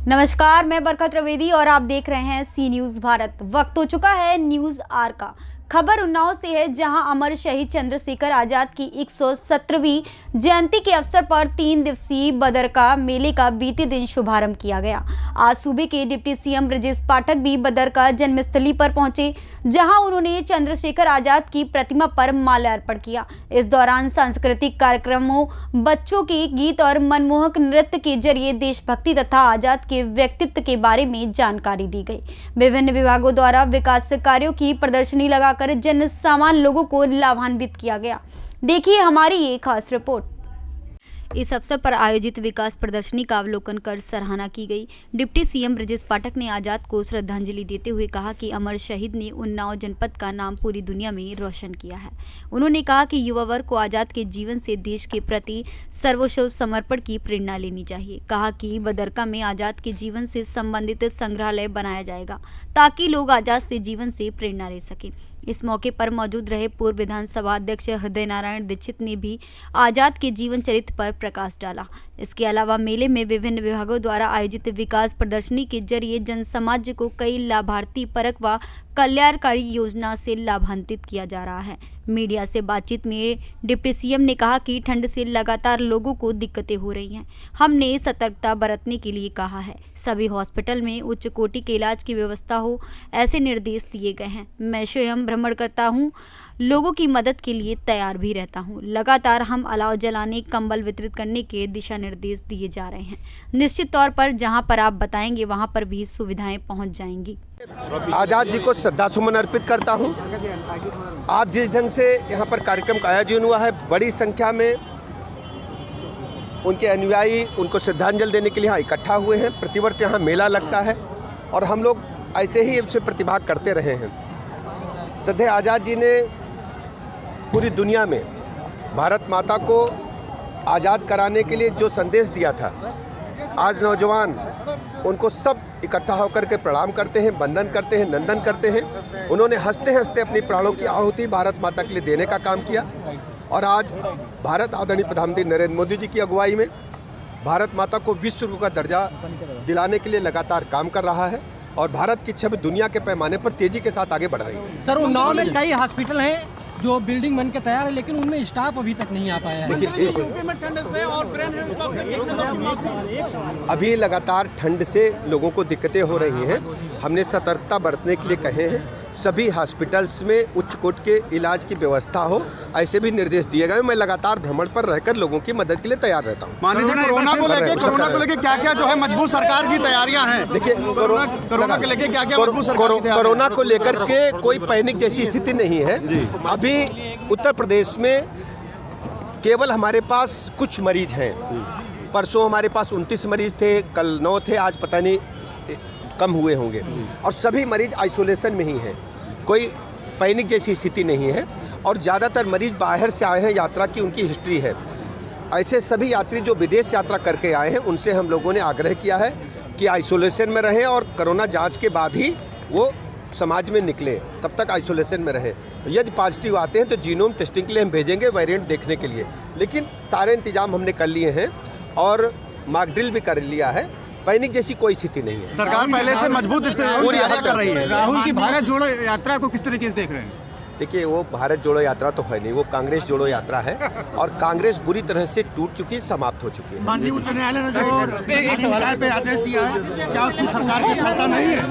नमस्कार, मैं बरकत त्रिवेदी और आप देख रहे हैं सी न्यूज भारत। वक्त हो चुका है न्यूज आर का। खबर उन्नाव से है, जहां अमर शहीद चंद्रशेखर आजाद की 117वीं जयंती के अवसर पर 3 दिवसीय बदरका मेले का बीते दिन शुभारंभ किया गया। आज सूबे के डिप्टी सीएम ब्रजेश पाठक भी बदरका जन्मस्थली पर पहुंचे, जहां उन्होंने चंद्रशेखर आजाद की प्रतिमा पर माल्यार्पण किया। इस दौरान सांस्कृतिक कार्यक्रमों, बच्चों के गीत और मनमोहक नृत्य के जरिए देशभक्ति तथा आजाद के व्यक्तित्व के बारे में जानकारी दी गई। विभिन्न विभागों द्वारा विकास कार्यों की प्रदर्शनी लगाकर जन सामान्य लोगों को लाभान्वित किया गया। देखिए हमारी ये खास रिपोर्ट। इस अवसर पर आयोजित विकास प्रदर्शनी का अवलोकन कर सराहना की गई। डिप्टी सीएम ब्रजेश पाठक ने आजाद को श्रद्धांजलि देते हुए कहा कि अमर शहीद ने उन्नाव जनपद का नाम पूरी दुनिया में रोशन किया है। उन्होंने कहा कि युवा वर्ग को आजाद के जीवन से देश के प्रति सर्वस्व समर्पण की प्रेरणा लेनी चाहिए। कहा कि बदरका में आजाद के जीवन से संबंधित संग्रहालय बनाया जाएगा ताकि लोग आजाद से जीवन से प्रेरणा ले सकें। इस मौके पर मौजूद रहे पूर्व विधानसभा अध्यक्ष हृदय नारायण दीक्षित ने भी आजाद के जीवन चरित्र पर प्रकाश डाला। इसके अलावा मेले में विभिन्न विभागों द्वारा आयोजित विकास प्रदर्शनी के जरिए जन समाज को कई लाभार्थी परक व कल्याणकारी योजना से लाभान्वित किया जा रहा है। मीडिया से बातचीत में डिप्टी सीएम ने कहा कि ठंड से लगातार लोगों को दिक्कतें हो रही हैं। हमने सतर्कता बरतने के लिए कहा है। सभी हॉस्पिटल में उच्च कोटि के इलाज की व्यवस्था हो, ऐसे निर्देश दिए गए हैं। मैं स्वयं भ्रमण करता हूं, लोगों की मदद के लिए तैयार भी रहता हूं। लगातार हम अलाव जलाने, कंबल वितरित करने के दिशा निर्देश दिए जा रहे हैं। निश्चित तौर पर जहां पर आप बताएंगे वहां पर भी सुविधाएं पहुंच जाएंगी। आजाद जी को श्रद्धासुमन अर्पित करता हूं। आज जिस ढंग से यहाँ पर कार्यक्रम का आयोजन हुआ है, बड़ी संख्या में उनके अनुयायी उनको श्रद्धांजलि देने के लिए यहाँ इकट्ठा हुए हैं। प्रतिवर्ष यहाँ मेला लगता है और हम लोग ऐसे ही इससे प्रतिभाग करते रहे हैं। श्रद्धेय आजाद जी ने पूरी दुनिया में भारत माता को आज़ाद कराने के लिए जो संदेश दिया था, आज नौजवान उनको सब इकट्ठा होकर के प्रणाम करते हैं, वंदन करते हैं, नंदन करते हैं। उन्होंने हंसते हंसते अपनी प्राणों की आहुति भारत माता के लिए देने का काम किया और आज भारत आदरणीय प्रधानमंत्री नरेंद्र मोदी जी की अगुवाई में भारत माता को विश्व गुरु का दर्जा दिलाने के लिए लगातार काम कर रहा है और भारत की छवि दुनिया के पैमाने पर तेजी के साथ आगे बढ़ रही है। सर, उन्नाव में कई हॉस्पिटल हैं जो बिल्डिंग बन के तैयार है, लेकिन उनमें स्टाफ अभी तक नहीं आ पाया है। देखिए, अभी लगातार ठंड से लोगों को दिक्कतें हो रही हैं। हमने सतर्कता बरतने के लिए कहे हैं। सभी हॉस्पिटल्स में उच्च कोटि के इलाज की व्यवस्था हो, ऐसे भी निर्देश दिए गए। मैं लगातार भ्रमण पर रहकर लोगों की मदद के लिए तैयार रहता हूँ। कोरोना को लेके क्या-क्या जो है मजबूत सरकार की तैयारियां हैं? देखिए, कोरोना को लेके क्या-क्या मजबूत सरकार की तैयारियां? कोरोना को लेकर के कोई पैनिक जैसी स्थिति नहीं है। अभी उत्तर प्रदेश में केवल हमारे पास कुछ मरीज हैं। परसों हमारे पास 29 मरीज थे, कल 9 थे, आज पता नहीं कम हुए होंगे और सभी मरीज आइसोलेशन में ही हैं। कोई पैनिक जैसी स्थिति नहीं है और ज़्यादातर मरीज बाहर से आए हैं, यात्रा की उनकी हिस्ट्री है। ऐसे सभी यात्री जो विदेश यात्रा करके आए हैं, उनसे हम लोगों ने आग्रह किया है कि आइसोलेशन में रहें और कोरोना जांच के बाद ही वो समाज में निकलें, तब तक आइसोलेशन में रहें। यदि पॉजिटिव आते हैं तो जीनोम टेस्टिंग के लिए हम भेजेंगे, वेरिएंट देखने के लिए। लेकिन सारे इंतजाम हमने कर लिए हैं और मॉक ड्रिल भी कर लिया है। पैनिक जैसी कोई स्थिति नहीं है। सरकार पहले से मजबूत पूरी कर रही है। राहुल की भारत जोड़ो यात्रा को किस तरीके से देख रहे हैं? देखिए, वो भारत जोड़ो यात्रा तो है नहीं, वो कांग्रेस जोड़ो यात्रा है और कांग्रेस बुरी तरह से टूट चुकी, समाप्त हो चुकी है। माननीय उच्च न्यायालय ने जो पे आदेश दिया है, क्या उसकी सरकार की सत्ता नहीं है?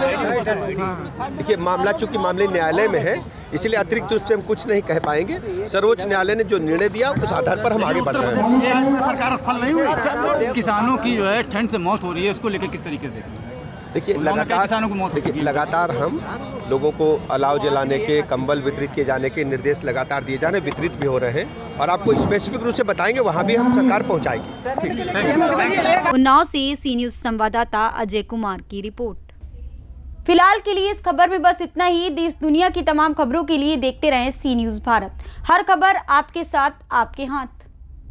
देखिए, मामला चूंकि मामले न्यायालय में है, इसलिए अतिरिक्त रूप से हम कुछ नहीं कह पाएंगे। सर्वोच्च न्यायालय ने जो निर्णय दिया उस आधार पर हम आगे बढ़ रहे हैं। सरकार सफल नहीं हुई। किसानों की जो है ठंड से मौत हो रही है, उसको लेकर किस तरीके से देख रहे हैं? देखिए, लगातार हम लोगों को अलाव जलाने के, कंबल वितरित किए जाने के निर्देश लगातार दिए जा रहे हैं, वितरित भी हो रहे हैं और आपको स्पेसिफिक रूप से बताएंगे, वहाँ भी हम सरकार पहुँचाएगी। उन्नाव से सी न्यूज संवाददाता अजय कुमार की रिपोर्ट। फिलहाल के लिए इस खबर में बस इतना ही। देश दुनिया की तमाम खबरों के लिए देखते रहें सी न्यूज भारत। हर खबर आपके साथ, आपके हाथ।